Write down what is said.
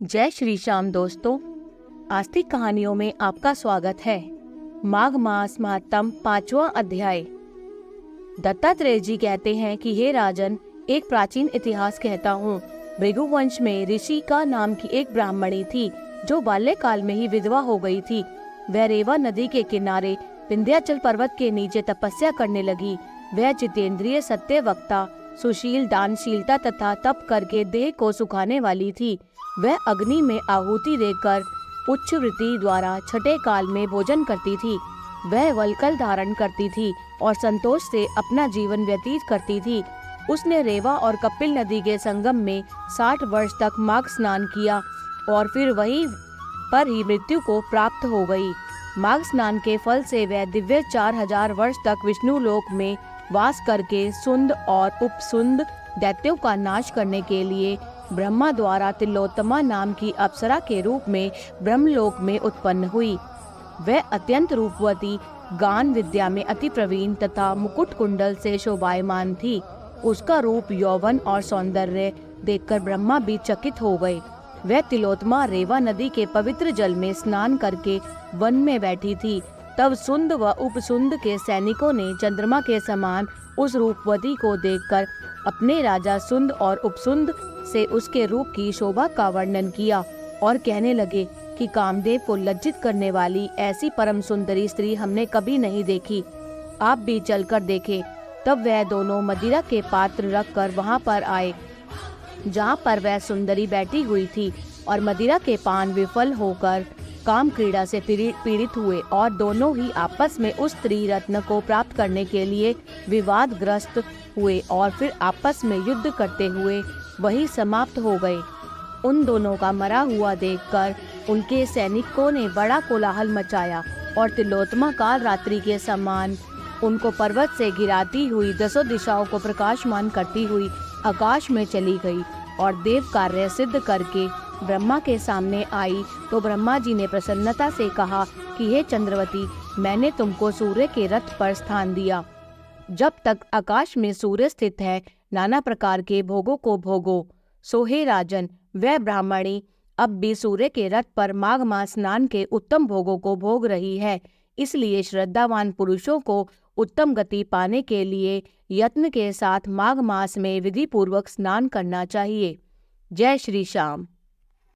जय श्री श्याम दोस्तों, आस्तिक कहानियों में आपका स्वागत है। माघ मास महात्म 5वां अध्याय। दत्तात्रेय जी कहते हैं कि हे राजन, एक प्राचीन इतिहास कहता हूँ। भृगुवंश में ऋषि का नाम की एक ब्राह्मणी थी जो बाल्यकाल में ही विधवा हो गई थी। वह रेवा नदी के किनारे विंध्याचल पर्वत के नीचे तपस्या करने लगी। वह जितेंद्रिय, सत्यवक्ता, सुशील, दानशीलता तथा तप करके देह को सुखाने वाली थी। वह अग्नि में आहुति देकर उच्च वृत्ति द्वारा छठे काल में भोजन करती थी। वह वल्कल धारण करती थी और संतोष से अपना जीवन व्यतीत करती थी। उसने रेवा और कपिल नदी के संगम में 60 वर्ष तक माघ स्नान किया और फिर वहीं पर ही मृत्यु को प्राप्त हो गई। माघ स्नान के फल से वह दिव्य 4000 वर्ष तक विष्णु लोक में वास करके सुंद और उपसुंद दैत्यों का नाश करने के लिए ब्रह्मा द्वारा तिलोत्तमा नाम की अप्सरा के रूप में ब्रह्मलोक में उत्पन्न हुई। वह अत्यंत रूपवती, गान विद्या में अति प्रवीण तथा मुकुट कुंडल से शोभायमान थी। उसका रूप, यौवन और सौंदर्य देखकर ब्रह्मा भी चकित हो गए। वह तिलोत्तमा रेवा नदी के पवित्र जल में स्नान करके वन में बैठी थी। तब सुंद व उपसुंद के सैनिकों ने चंद्रमा के समान उस रूपवती को देखकर अपने राजा सुंद और उपसुंद से उसके रूप की शोभा का वर्णन किया और कहने लगे कि कामदेव को लज्जित करने वाली ऐसी परम सुंदरी स्त्री हमने कभी नहीं देखी। आप भी चलकर देखें। तब वह दोनों मदिरा के पात्र रखकर वहां पर आए जहां पर वह सुंदरी बैठी हुई थी, और मदिरा के पान विफल होकर काम क्रीड़ा से पीड़ित हुए और दोनों ही आपस में उस स्त्री रत्न को प्राप्त करने के लिए विवादग्रस्त हुए और फिर आपस में युद्ध करते हुए वही समाप्त हो गए। उन दोनों का मरा हुआ देखकर उनके सैनिकों ने बड़ा कोलाहल मचाया और तिलोत्तमा काल रात्रि के समान उनको पर्वत से गिराती हुई 10 दिशाओं को प्रकाशमान करती हुई आकाश में चली गई और देव कार्य सिद्ध करके ब्रह्मा के सामने आई। तो ब्रह्मा जी ने प्रसन्नता से कहा कि हे चंद्रवती, मैंने तुमको सूर्य के रथ पर स्थान दिया। जब तक आकाश में सूर्य स्थित है, नाना प्रकार के भोगों को भोगो। सो हे राजन, वह ब्राह्मणी अब भी सूर्य के रथ पर माघ मास स्नान के उत्तम भोगों को भोग रही है। इसलिए श्रद्धावान पुरुषों को उत्तम गति पाने के लिए यत्न के साथ माघ मास में विधि पूर्वक स्नान करना चाहिए। जय श्री श्याम।